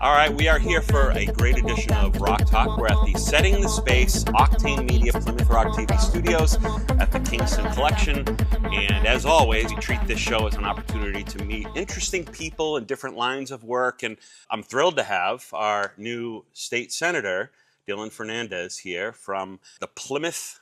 All right, we are here for a great edition of Rock Talk. We're at the Setting the Space Oktane Media Plymouth Rock TV studios at the Kingston Collection. And as always, we treat this show as an opportunity to meet interesting people in different lines of work. And I'm thrilled to have our new state senator, Dylan Fernandes, here from the Plymouth,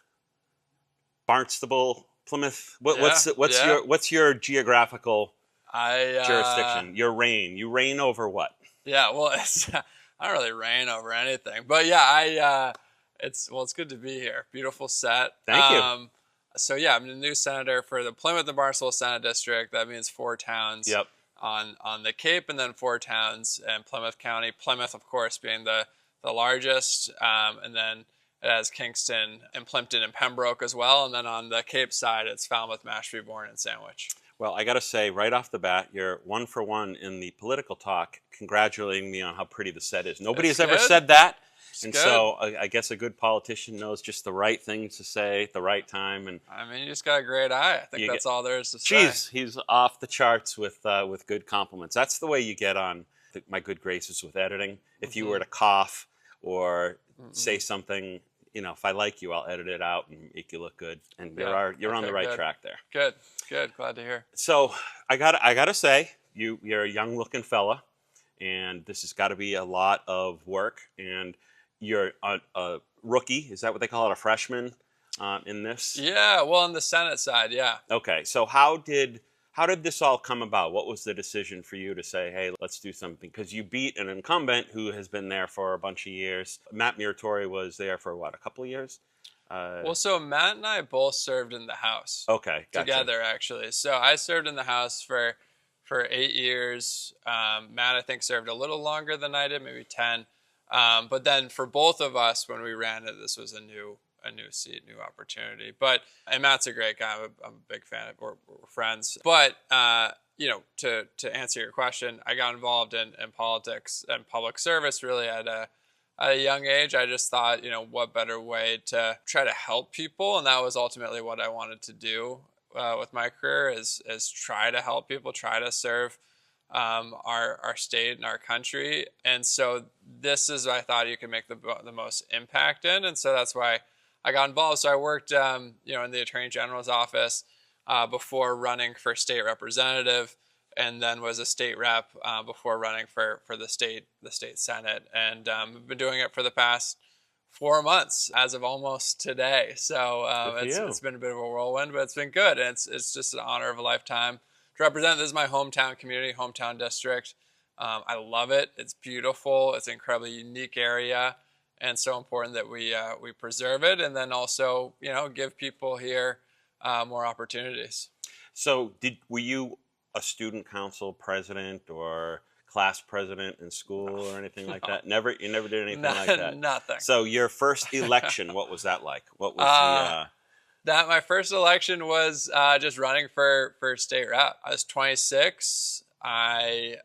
Barnstable, Plymouth. What's your geographical jurisdiction? Your reign. You reign over what? Yeah, well, I don't really reign over anything, but yeah, it's good to be here. Beautiful set. Thank you. So yeah, I'm the new senator for the Plymouth and Barnstable Senate District. That means 4 towns. Yep. On the Cape, and then 4 towns in Plymouth County. Plymouth, of course, being the largest, and then it has Kingston and Plimpton and Pembroke as well. And then on the Cape side, it's Falmouth, Mashpee, Bourne, and Sandwich. Well, I got to say, right off the bat, you're 1 for 1 in the political talk, congratulating me on how pretty the set is. Nobody has ever said that. And so I guess a good politician knows just the right things to say at the right time. And I mean, you just got a great eye. I think that's all there is to say. Geez, he's off the charts with good compliments. That's the way you get on my good graces with editing. If you were to cough or say something, you know, if I like you, I'll edit it out and make you look good. And you're on the right track there. Good. Glad to hear. So I gotta say, you're a young looking fella, and this has got to be a lot of work. And you're a rookie. Is that what they call it? A freshman in this? Yeah. Well, on the Senate side, yeah. Okay. So how did this all come about? What was the decision for you to say, hey, let's do something? Because you beat an incumbent who has been there for a bunch of years. Matt Muratori was there for what, a couple of years? Well, so Matt and I both served in the House. Okay, gotcha. Together, actually. So I served in the House for 8 years. Matt, I think, served a little longer than I did, maybe 10. But then for both of us, when we ran it, this was a new seat, new opportunity. And Matt's a great guy. I'm a big fan of. We're friends. But to answer your question, I got involved in politics and public service really at a young age. I just thought, what better way to try to help people, and that was ultimately what I wanted to do with my career is try to help people, try to serve our state and our country. And so this is what I thought you could make the most impact in, and so that's why I got involved. So I worked in the Attorney General's office before running for state representative, and then was a state rep before running for the state Senate, and I've been doing it for the past 4 months as of almost today. So it's been a bit of a whirlwind, but it's been good, and it's just an honor of a lifetime to represent. This is my hometown community, hometown district. I love it. It's beautiful. It's an incredibly unique area, and so important that we preserve it, and then also give people here more opportunities. So were you a student council president or class president in school or anything like that? You never did anything like that? Nothing. So your first election, what was that like? What was my first election was just running for state rep. I was 26. I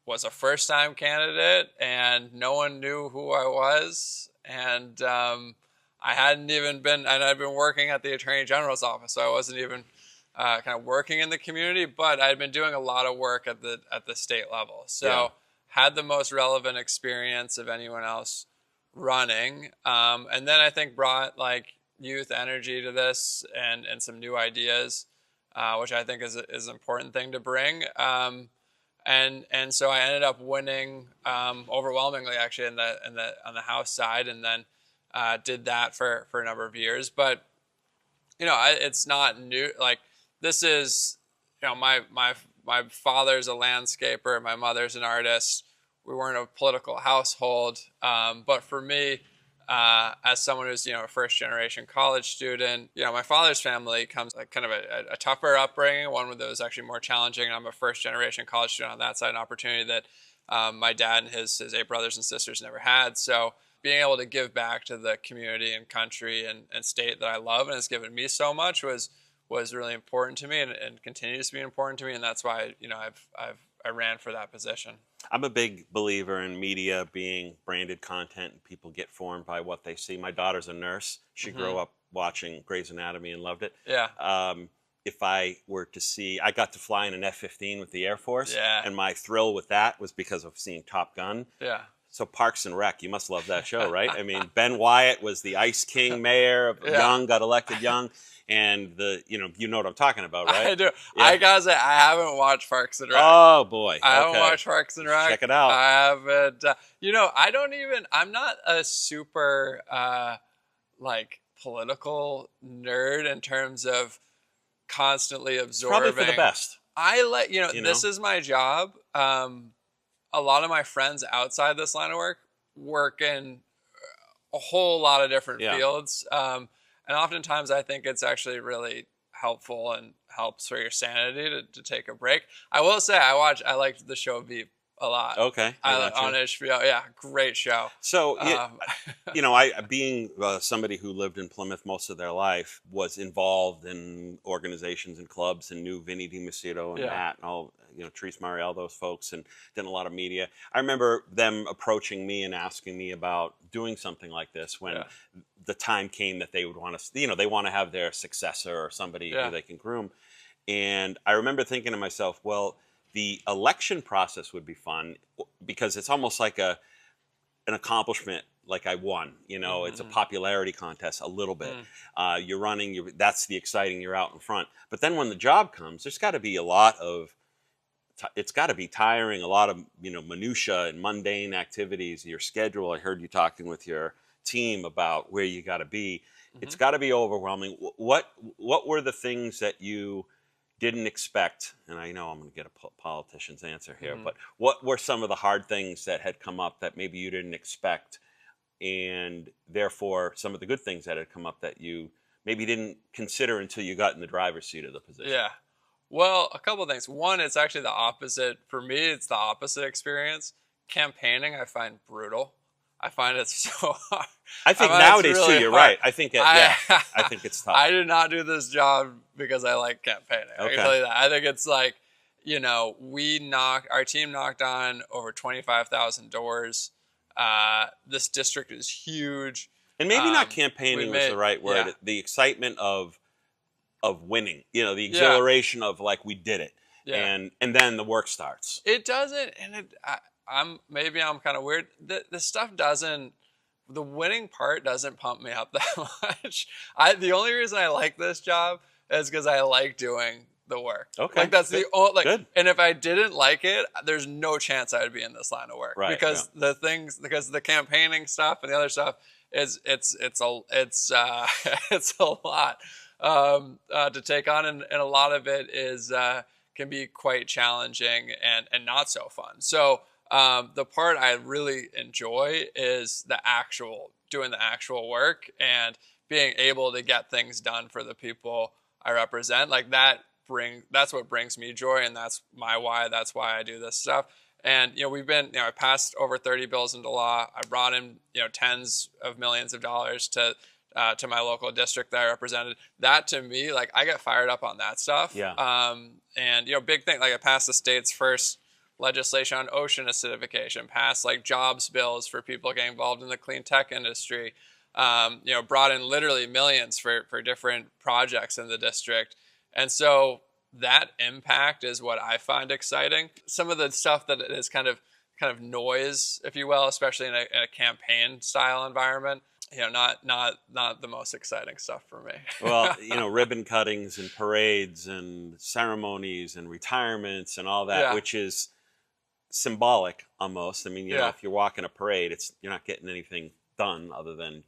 was a first-time candidate, and no one knew who I was. And I'd been working at the Attorney General's office, so I wasn't even kind of working in the community, but I'd been doing a lot of work at the state level. So had the most relevant experience of anyone else running. And then I think brought like youth energy to this and some new ideas, which I think is an important thing to bring. And so I ended up winning overwhelmingly actually on the House side, and then did that for a number of years. But it's not new. Like, this is, my father's a landscaper, my mother's an artist. We weren't a political household, but for me, as someone who's a first generation college student, my father's family comes like kind of a tougher upbringing, one that was actually more challenging. I'm a first generation college student on that side, an opportunity that my dad and his 8 brothers and sisters never had. So being able to give back to the community and country and state that I love and has given me so much was really important to me and continues to be important to me, and that's why I ran for that position. I'm a big believer in media being branded content, and people get formed by what they see. My daughter's a nurse. She grew up watching Grey's Anatomy and loved it. Yeah. if I were to see, I got to fly in an F-15 with the Air Force, Yeah. and my thrill with that was because of seeing Top Gun. Yeah. So Parks and Rec, you must love that show, right? I mean, Ben Wyatt was the Ice King mayor of Young, got elected young, and you know what I'm talking about, right? I do. Yeah. I gotta say, I haven't watched Parks and Rec. Oh boy, I haven't watched Parks and Rec. Check it out. I haven't. You know, I'm not a super like political nerd in terms of constantly absorbing. Probably for the best. This is my job. A lot of my friends outside this line of work in a whole lot of different fields. And oftentimes I think it's actually really helpful and helps for your sanity to take a break. I will say I liked the show Veep a lot. Okay. On HBO. Yeah, great show. So, I being somebody who lived in Plymouth most of their life, was involved in organizations and clubs and knew Vinny DiMacedo and Matt and all, Therese Mariel, those folks, and did a lot of media. I remember them approaching me and asking me about doing something like this when the time came that they would want to, they want to have their successor or somebody who they can groom. And I remember thinking to myself, well, the election process would be fun because it's almost like an accomplishment, like I won. It's a popularity contest a little bit. You're running, that's the exciting, you're out in front. But then when the job comes, there's got to be a lot of, it's got to be tiring, a lot of, minutia and mundane activities, your schedule. I heard you talking with your team about where you got to be. It's got to be overwhelming. What were the things that you didn't expect, and I know I'm going to get a politician's answer here, but what were some of the hard things that had come up that maybe you didn't expect, and therefore some of the good things that had come up that you maybe didn't consider until you got in the driver's seat of the position? Yeah. Well, a couple of things. One, it's actually the opposite. For me, it's the opposite experience. Campaigning, I find brutal. I find it so hard. I think nowadays really too, you're right. I think I think it's tough. I did not do this job because I like campaigning. I can tell you that. I think it's like, our team knocked on over 25,000 doors. This district is huge. And maybe not campaigning was the right word. Yeah. The excitement of winning, the exhilaration of like, we did it. Yeah. And then the work starts. It doesn't, and I'm kind of weird. The stuff doesn't, the winning part doesn't pump me up that much. The only reason I like this job is because I like doing the work. Okay. Like that's good. And if I didn't like it, there's no chance I would be in this line of work. Right. Because because the campaigning stuff and the other stuff it's a lot to take on, and a lot of it is can be quite challenging and not so fun. So the part I really enjoy is doing the actual work and being able to get things done for the people I represent. Like that's what brings me joy, and that's my why. That's why I do this stuff. And I passed over 30 bills into law. I brought in tens of millions of dollars to my local district that I represented. That to me, like, I get fired up on that stuff. Yeah. And big thing, like I passed the state's first legislation on ocean acidification, passed like jobs bills for people getting involved in the clean tech industry, brought in literally millions for different projects in the district. And so that impact is what I find exciting. Some of the stuff that is kind of noise, if you will, especially in a campaign style environment, not the most exciting stuff for me. Well, ribbon cuttings and parades and ceremonies and retirements and all that, which is symbolic almost. I mean, if you're walking a parade, you're not getting anything done other than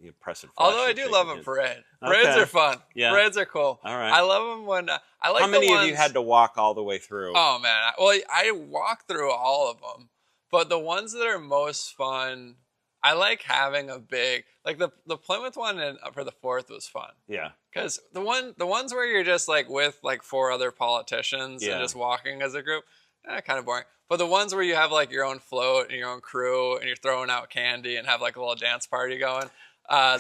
you press it. Although I do love a parade. Parades are fun. Yeah. Parades are cool. All right. I love them when I like. How many of you had to walk all the way through? Oh man, I walked through all of them, but the ones that are most fun, I like having a big, like the Plymouth one for the 4th was fun. Yeah. Because the ones where you're just like with like 4 other politicians and just walking as a group, kind of boring. But the ones where you have like your own float and your own crew and you're throwing out candy and have like a little dance party going,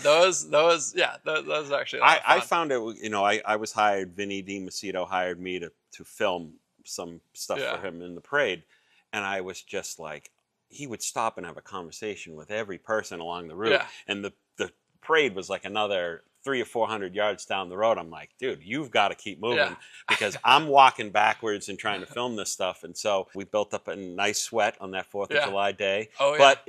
those actually. I found it. I was hired. Vinny DiMacedo hired me to film some stuff for him in the parade, and I was just like, he would stop and have a conversation with every person along the route, and the parade was like another 300 or 400 yards down the road, I'm like, dude, you've got to keep moving Yeah. because I'm walking backwards and trying to film this stuff. And so we built up a nice sweat on that 4th of Yeah. July day. Oh, yeah. But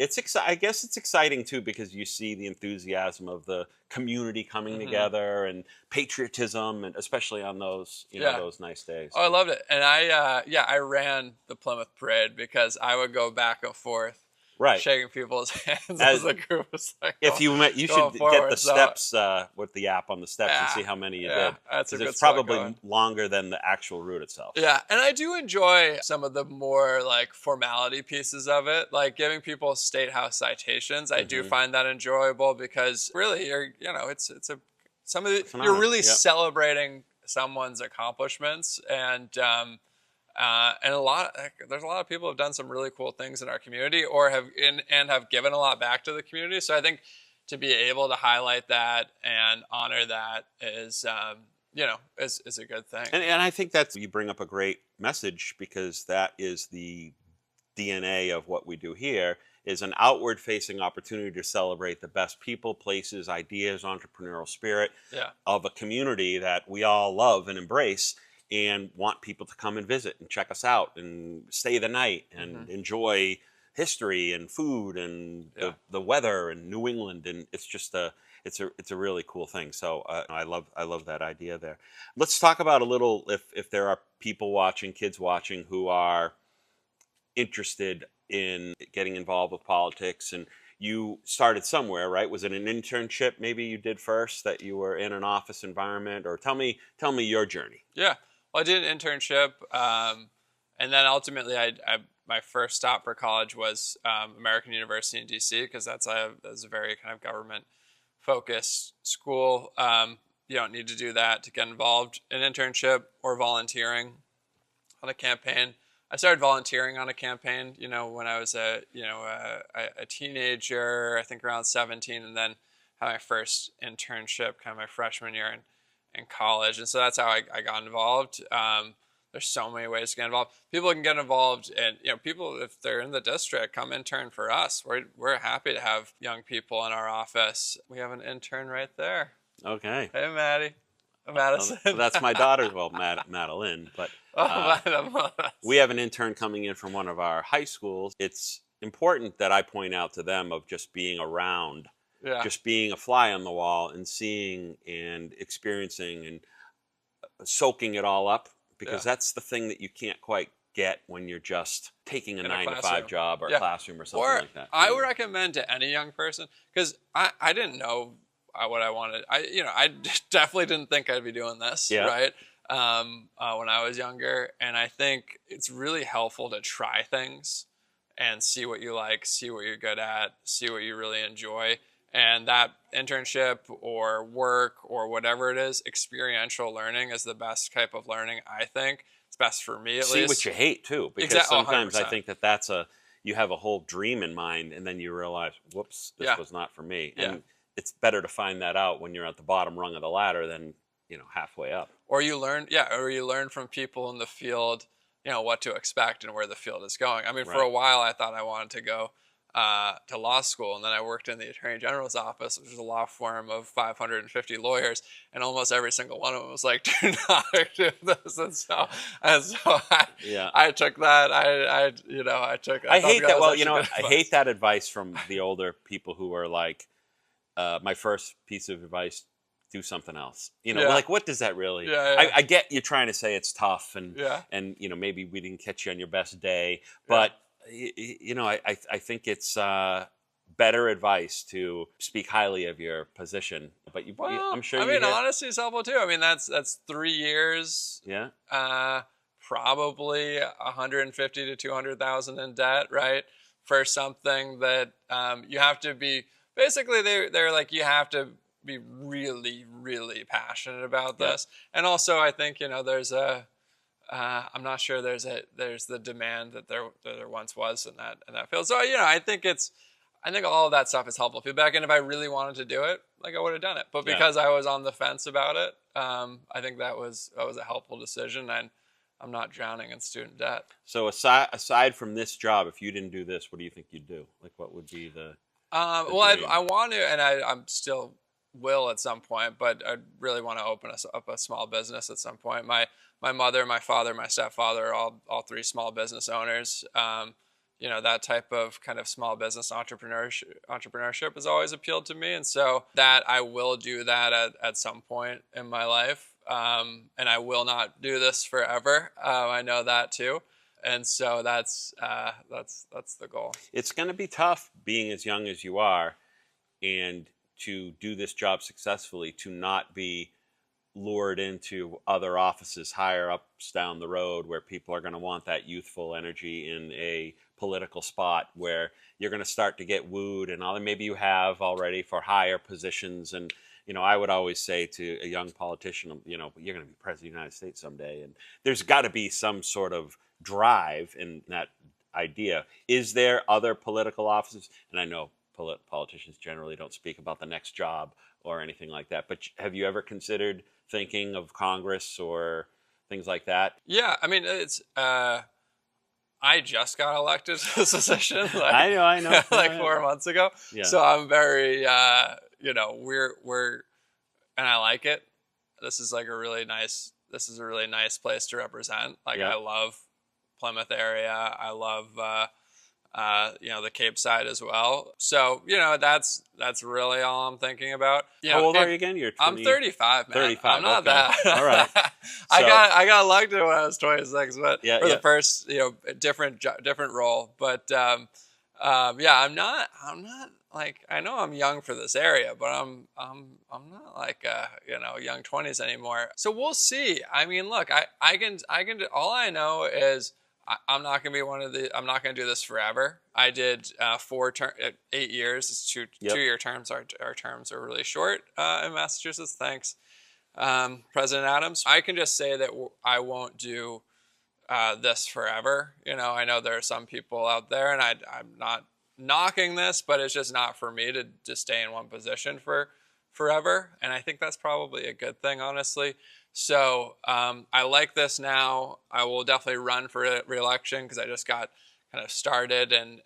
I guess it's exciting too because you see the enthusiasm of the community coming together and patriotism, and especially on those, those nice days. Oh, I loved it. And I ran the Plymouth Parade because I would go back and forth. Right. Shaking people's hands as the group was like, if you met, you should get the steps with the app on the steps and see how many you did. That's a good it's probably longer than the actual route itself. Yeah, and I do enjoy some of the more like formality pieces of it, like giving people state house citations. I do find that enjoyable because really, you're really celebrating someone's accomplishments and. And there's a lot of people who have done some really cool things in our community or have given a lot back to the community. So I think to be able to highlight that and honor that is a good thing. And I think you bring up a great message because that is the DNA of what we do here is an outward facing opportunity to celebrate the best people, places, ideas, entrepreneurial spirit of a community that we all love and embrace. And want people to come and visit and check us out and stay the night and enjoy history and food and the weather and New England, and it's just it's a really cool thing. So I love that idea there. Let's talk about a little if there are people watching, kids watching who are interested in getting involved with politics. And you started somewhere, right? Was it an internship maybe you did first that you were in an office environment, or tell me your journey? Yeah. Well, I did an internship, and then ultimately, my first stop for college was American University in D.C. because that's a very kind of government-focused school. You don't need to do that to get involved in internship or volunteering on a campaign. I started volunteering on a campaign, when I was a teenager, I think around 17, and then had my first internship kind of my freshman year in college, and so that's how I got involved. There's so many ways to get involved. People can get involved, and people, if they're in the district, come intern for us. We're happy to have young people in our office. We have an intern right there. Okay. Hey, Maddie. Madison. That's my daughter. Well, Madeline, but we have an intern coming in from one of our high schools. It's important that I point out to them of just being around. Yeah. Just being a fly on the wall and seeing and experiencing and soaking it all up, because that's the thing that you can't quite get when you're just taking a 9-to-5 job or a classroom or something like that. I would recommend to any young person, because I didn't know what I wanted. I definitely didn't think I'd be doing this, right? When I was younger, and I think it's really helpful to try things and see what you like, see what you're good at, see what you really enjoy. And that internship or work or whatever it is, experiential learning is the best type of learning, I think. It's best for me, at least. See what you hate, too. Because sometimes 100%. I think that's you have a whole dream in mind, and then you realize, whoops, this was not for me. Yeah. And it's better to find that out when you're at the bottom rung of the ladder than, halfway up. Or you learn from people in the field, what to expect and where the field is going. I mean, for a while, I thought I wanted to go to law school, and then I worked in the Attorney General's office, which is a law firm of 550 lawyers, and almost every single one of them was like, "Do not do this." And so I took that. I took. I hate that. Well, I hate that advice from the older people who are like, "My first piece of advice: do something else." Like, what does that really? Yeah. I get you trying to say it's tough, and maybe we didn't catch you on your best day, but. I think it's better advice to speak highly of your position. But I'm sure. Honesty is helpful too. I mean, that's 3 years. Yeah. Probably 150 to 200,000 in debt, right? For something that you have to be. Basically, they're like, you have to be really, really passionate about this, and also I think there's a. I'm not sure there's the demand that there once was in that field. So I think all of that stuff is helpful feedback. And if I really wanted to do it, like, I would have done it. But because I was on the fence about it, I think that was a helpful decision. And I'm not drowning in student debt. So aside from this job, if you didn't do this, what do you think you'd do? Like, what would be the well, I want to, and I'm still will at some point, but I really want to open up a small business at some point. My mother, my father, my stepfather are all three small business owners. That type of kind of small business entrepreneurship has always appealed to me. And so that I will do that at some point in my life. And I will not do this forever. I know that too. And so that's the goal. It's going to be tough being as young as you are and to do this job successfully, to not be lured into other offices higher ups down the road where people are going to want that youthful energy in a political spot where you're going to start to get wooed, and maybe you have already, for higher positions. And I would always say to a young politician, you're going to be president of the United States someday, and there's got to be some sort of drive in that idea. Is there other political offices? And I know politicians generally don't speak about the next job or anything like that, but have you ever considered thinking of Congress or things like that? Yeah, I mean, it's I just got elected to this position. I know. Like 4 months ago. Yeah. So I'm very, we're, and I like it. This is a really nice place to represent. I love Plymouth area. I love, the Cape side as well. So, that's really all I'm thinking about. How old are you again? You're 20... I'm 35, man. 35. I'm not okay. that. All right. I got elected when I was 26, but the first, different role. But I'm not I know I'm young for this area, but I'm not young 20s anymore. So we'll see. I mean, look, I can all I know is I'm not going to be I'm not going to do this forever. I did 8 years. It's 2-year terms. Our terms are really short in Massachusetts. Thanks, President Adams. I can just say that I won't do this forever. I know there are some people out there, and I'm not knocking this, but it's just not for me to stay in one position for forever. And I think that's probably a good thing, honestly. So I like this now. I will definitely run for re-election because I just got kind of started, and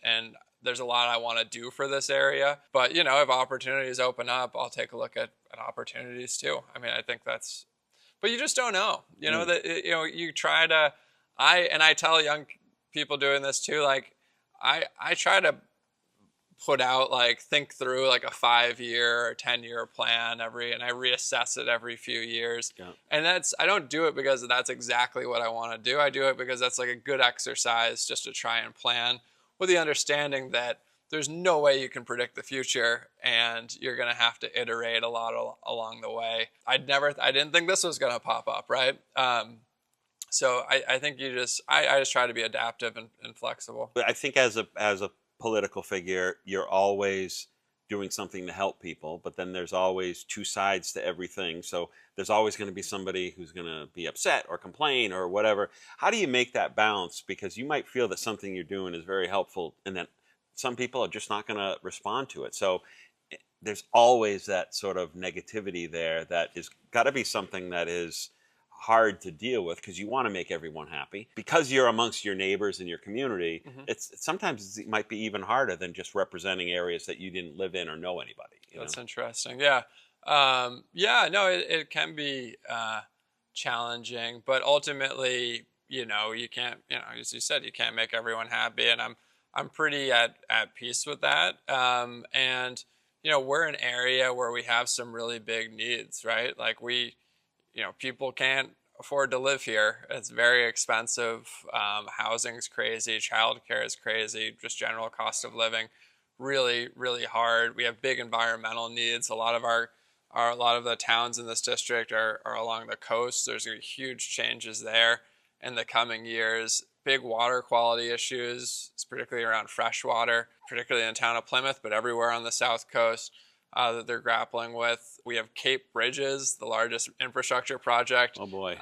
there's a lot I want to do for this area. But, if opportunities open up, I'll take a look at opportunities too. I mean, I think but you just don't know, you try to, I tell young people doing this too, I try to put out think through a 5-year or 10-year plan and I reassess it every few years. Yeah. And I don't do it because that's exactly what I want to do. I do it because that's a good exercise just to try and plan with the understanding that there's no way you can predict the future and you're going to have to iterate a lot along the way. I didn't think this was going to pop up, right? So I think I just try to be adaptive and flexible. But I think as a political figure, you're always doing something to help people, but then there's always two sides to everything. So there's always going to be somebody who's going to be upset or complain or whatever. How do you make that balance? Because you might feel that something you're doing is very helpful, and then some people are just not going to respond to it. So there's always that sort of negativity there that is got to be something that is hard to deal with, because you want to make everyone happy. Because you're amongst your neighbors in your community, mm-hmm. Sometimes it might be even harder than just representing areas that you didn't live in or know anybody. That's interesting. Yeah. It can be challenging, but ultimately, you can't, as you said, you can't make everyone happy, and I'm pretty at peace with that. And we're an area where we have some really big needs, right? People can't afford to live here. It's very expensive. Housing's crazy. Childcare is crazy. Just general cost of living, really, really hard. We have big environmental needs. A lot of the towns in this district are along the coast. There's going to be huge changes there in the coming years. Big water quality issues, particularly around fresh water, particularly in the town of Plymouth, but everywhere on the south coast. That they're grappling with. We have Cape Bridges, the largest infrastructure project. Oh boy!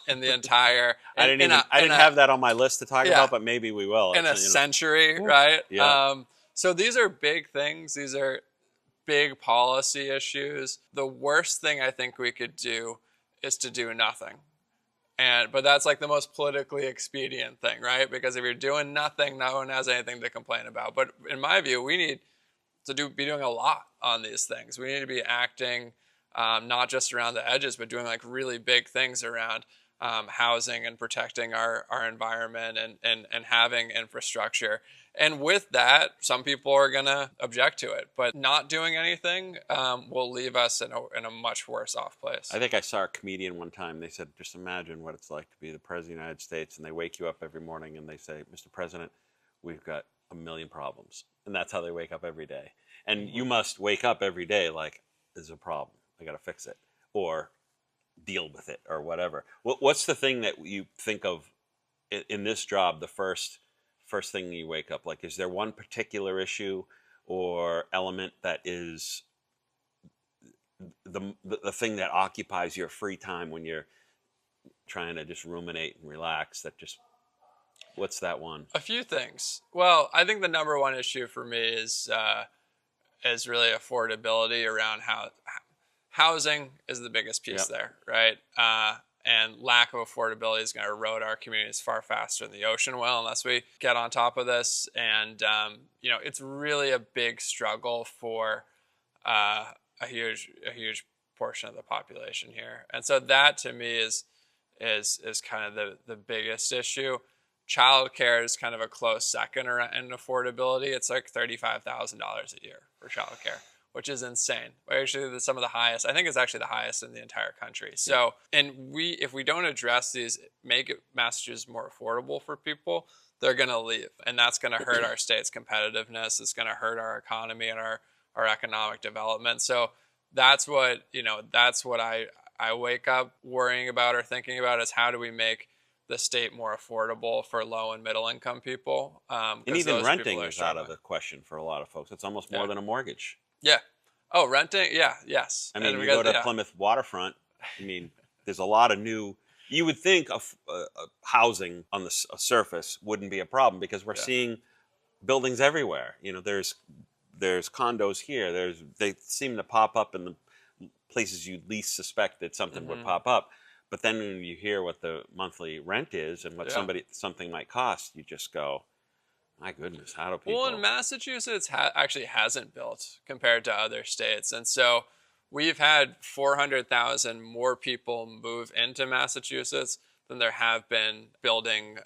In the entire, I didn't have that on my list to talk about, but maybe we will. In a century, right? Yeah. So these are big things. These are big policy issues. The worst thing I think we could do is to do nothing. But that's the most politically expedient thing, right? Because if you're doing nothing, no one has anything to complain about. But in my view, we need to be doing a lot on these things. We need to be acting not just around the edges, but doing like really big things around housing and protecting our environment and having infrastructure. And with that, some people are going to object to it, but not doing anything will leave us in a much worse off place. I think I saw a comedian one time. They said, just imagine what it's like to be the President of the United States, and they wake you up every morning and they say, Mr. President, we've got a million problems. And that's how they wake up every day. And you must wake up every day like, there's a problem. I got to fix it. Or deal with it or whatever. What's the thing that you think of in this job, the first thing you wake up? Like, is there one particular issue or element that is the thing that occupies your free time when you're trying to just ruminate and relax? What's that one? A few things. Well, I think the number one issue for me is really affordability around housing is the biggest piece there, right? And lack of affordability is going to erode our communities far faster than the ocean will unless we get on top of this. And, it's really a big struggle for a huge portion of the population here. And so that to me is kind of the biggest issue. Childcare is kind of a close second in affordability. It's like $35,000 a year for childcare, which is insane. Actually, some of the highest. I think it's actually the highest in the entire country. So, and if we don't address these, make Massachusetts more affordable for people, they're going to leave, and that's going to hurt our state's competitiveness. It's going to hurt our economy and our economic development. So that's what I wake up worrying about or thinking about is how do we make the state more affordable for low and middle income people. And even renting is out of the question for a lot of folks. It's almost more than a mortgage. Yeah. Oh, renting? Yeah, yes. I mean, you go to Plymouth waterfront, I mean, there's a lot of new... You would think of housing on the surface wouldn't be a problem because we're seeing buildings everywhere. There's condos here. They seem to pop up in the places you least suspect that something would pop up. But then when you hear what the monthly rent is and what something might cost, you just go, my goodness, how do people... Well, and Massachusetts actually hasn't built compared to other states. And so we've had 400,000 more people move into Massachusetts than there have been building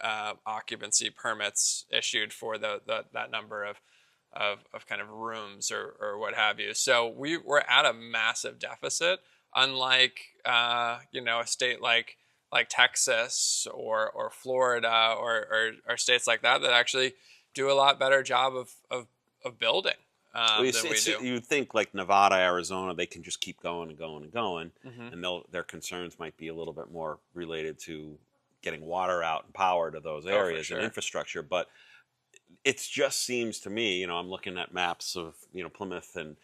occupancy permits issued for that number of kind of rooms or what have you. So we're at a massive deficit. Unlike a state like Texas or Florida or states like that actually do a lot better job of building than we do. You'd think like Nevada, Arizona, they can just keep going and going and going, and their concerns might be a little bit more related to getting water out and power to those areas and infrastructure. But it just seems to me, I'm looking at maps of Plymouth, and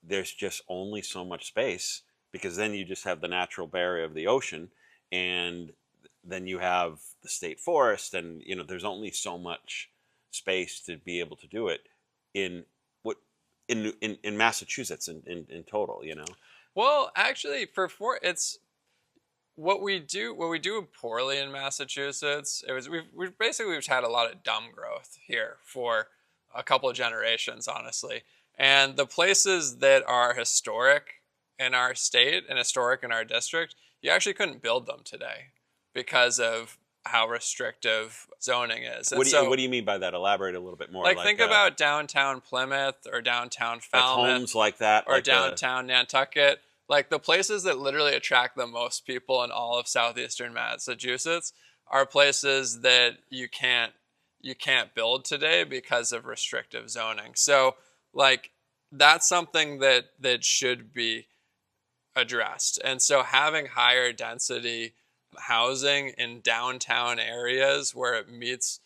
there's just only so much space. Because then you just have the natural barrier of the ocean, and then you have the state forest, and there's only so much space to be able to do it in Massachusetts in total. Well, actually, it's what we do poorly in Massachusetts. We've basically had a lot of dumb growth here for a couple of generations, honestly, and the places that are historic in our state and historic in our district, you actually couldn't build them today because of how restrictive zoning is. What do you mean by that? Elaborate a little bit more. Think about downtown Plymouth or downtown Falmouth. Like homes like that. Or downtown Nantucket. Like the places that literally attract the most people in all of southeastern Massachusetts are places that you can't build today because of restrictive zoning. So that's something that should be addressed. And so having higher density housing in downtown areas where it meets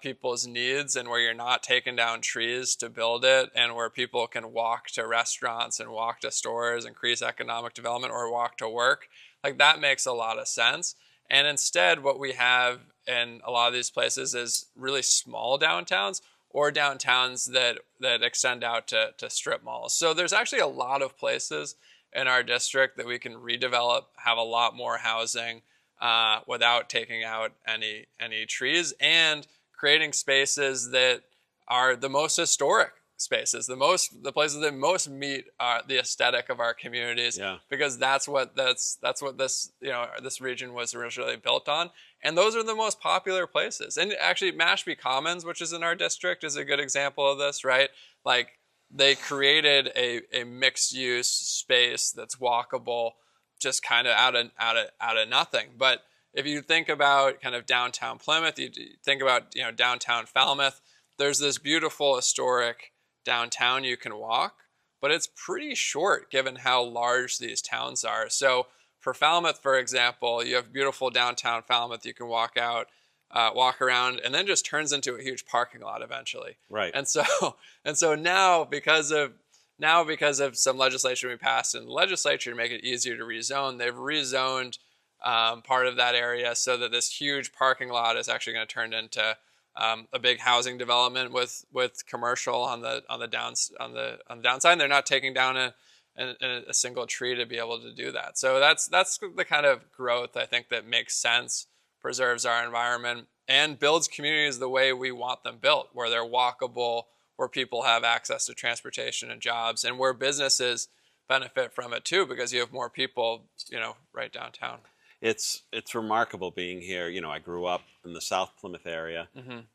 people's needs and where you're not taking down trees to build it and where people can walk to restaurants and walk to stores, increase economic development, or walk to work, that makes a lot of sense. And instead what we have in a lot of these places is really small downtowns or downtowns that extend out to strip malls. So there's actually a lot of places in our district that we can redevelop, have a lot more housing without taking out any trees, and creating spaces that are the most historic spaces, the places that most meet the aesthetic of our communities, Yeah. because that's what this this region was originally built on, and those are the most popular places. And actually, Mashpee Commons, which is in our district, is a good example of this, right? Like, they created a mixed use space that's walkable, just kind of out of nothing. But if you think about kind of downtown Plymouth, you think about downtown Falmouth. There's this beautiful historic downtown you can walk, but it's pretty short given how large these towns are. So for Falmouth, for example, you have beautiful downtown Falmouth. You can walk out, walk around, and then just turns into a huge parking lot eventually. Right. And so now because of some legislation we passed in the legislature to make it easier to rezone, they've rezoned part of that area so that this huge parking lot is actually going to turn into a big housing development with commercial on the downside. They're not taking down a single tree to be able to do that. So that's the kind of growth I think that makes sense, preserves our environment, and builds communities the way we want them built, where they're walkable, where people have access to transportation and jobs, and where businesses benefit from it too, because you have more people, right downtown. It's remarkable being here. I grew up in the South Plymouth area,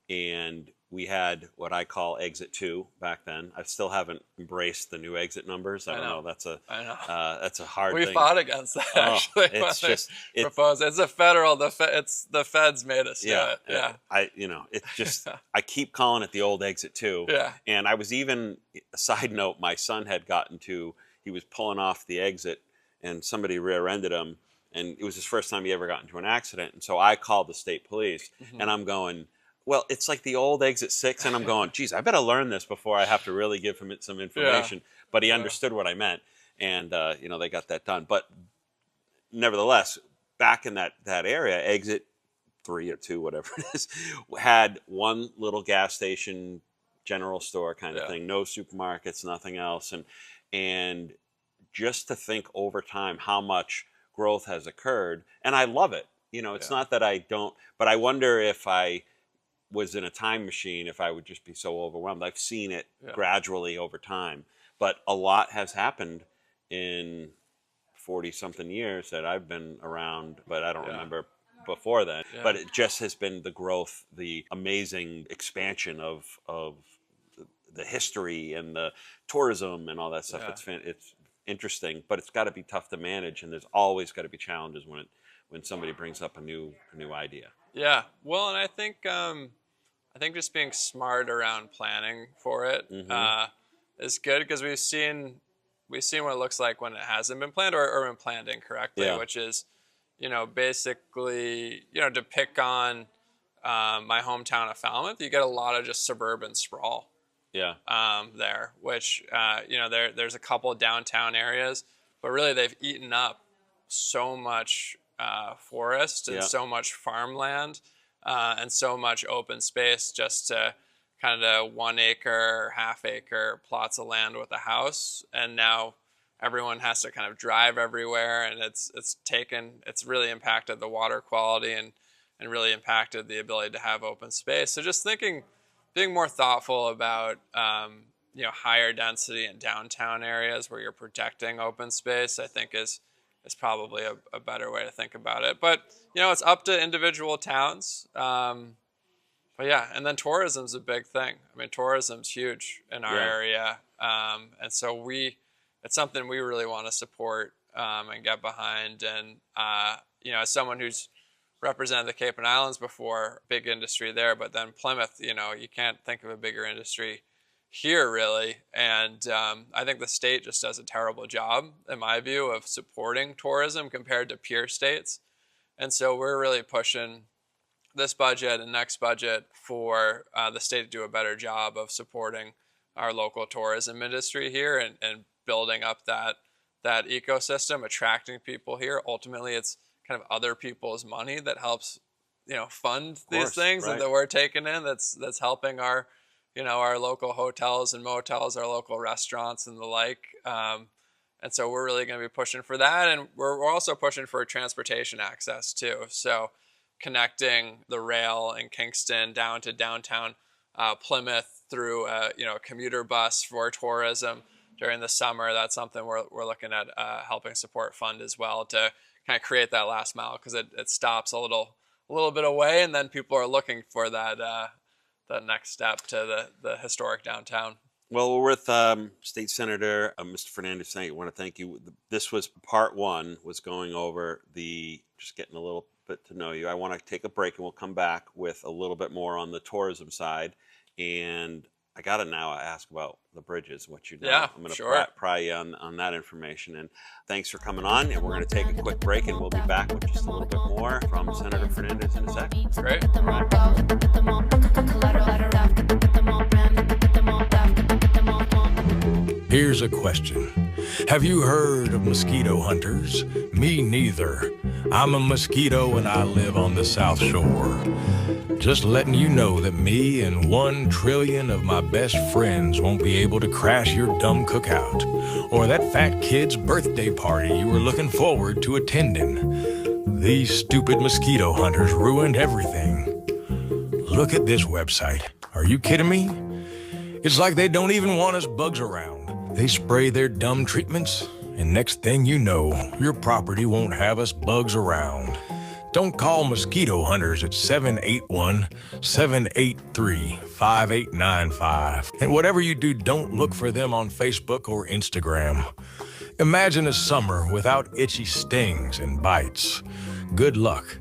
and we had what I call Exit 2 back then. I still haven't embraced the new exit numbers. I don't know. That's a hard thing. We fought against that, actually. It's just proposed. It's a federal. It's the feds made us do it. Yeah. It's just I keep calling it the old Exit 2. Yeah. And I was even, a side note, my son had he was pulling off the exit, and somebody rear-ended him. And it was his first time he ever got into an accident. And so I called the state police, and I'm going, well, it's like the old Exit 6. And I'm going, geez, I better learn this before I have to really give him some information. Yeah. But he understood what I meant. And, they got that done. But nevertheless, back in that area, Exit 3 or 2, whatever it is, had one little gas station, general store kind of thing. No supermarkets, nothing else. And just to think over time how much growth has occurred, and I love it. It's not that I don't, but I wonder if I was in a time machine, if I would just be so overwhelmed. I've seen it gradually over time, but a lot has happened in 40-something years that I've been around, but I don't remember before then. Yeah. But it just has been the growth, the amazing expansion of the history and the tourism and all that stuff. Yeah. It's interesting, but it's got to be tough to manage, and there's always got to be challenges when somebody brings up a new idea. Yeah, well, and I think just being smart around planning for it is good, because we've seen what it looks like when it hasn't been planned or been planned incorrectly, which is basically to pick on my hometown of Falmouth, you get a lot of just suburban sprawl. Yeah. There, which there's a couple of downtown areas, but really they've eaten up so much forest and so much farmland and so much open space just to kind of 1 acre, half acre plots of land with a house, and now everyone has to kind of drive everywhere, and it's really impacted the water quality and really impacted the ability to have open space. So just being more thoughtful about higher density in downtown areas where you're protecting open space, I think is probably a better way to think about it. But it's up to individual towns. But yeah, and then tourism's a big thing. I mean, tourism's huge in our area, and so it's something we really want to support and get behind. And as someone who's represented the Cape and Islands before, big industry there, but then Plymouth, you can't think of a bigger industry here really. And I think the state just does a terrible job, in my view, of supporting tourism compared to peer states. And so we're really pushing this budget and next budget for the state to do a better job of supporting our local tourism industry here and building up that ecosystem, attracting people here. Ultimately, it's kind of other people's money that helps, fund these things, and that we're taking in. That's helping our, our local hotels and motels, our local restaurants, and the like. And so we're really going to be pushing for that, and we're also pushing for transportation access too. So connecting the rail in Kingston down to downtown Plymouth through a commuter bus for tourism during the summer. That's something we're looking at helping support fund as well, to kind of create that last mile, because it stops a little bit away, and then people are looking for that next step to the historic downtown. Well, we're with State Senator Mr. Fernandes. I want to thank you. This was part one, was going over just getting a little bit to know you. I want to take a break, and we'll come back with a little bit more on the tourism side. And I got to now ask about the bridges, what you know. Yeah, I'm going to sure. pry you on that information. And thanks for coming on. And we're going to take a quick break, and we'll be back with just a little bit more from Senator Fernandes in a sec. Great. Here's a question. Have you heard of mosquito hunters? Me neither. I'm a mosquito and I live on the South Shore. Just letting you know that me and 1 trillion of my best friends won't be able to crash your dumb cookout or that fat kid's birthday party you were looking forward to attending. These stupid mosquito hunters ruined everything. Look at this website. Are you kidding me? It's like they don't even want us bugs around. They spray their dumb treatments, and next thing you know, your property won't have us bugs around. Don't call mosquito hunters at 781-783-5895. And whatever you do, don't look for them on Facebook or Instagram. Imagine a summer without itchy stings and bites. Good luck.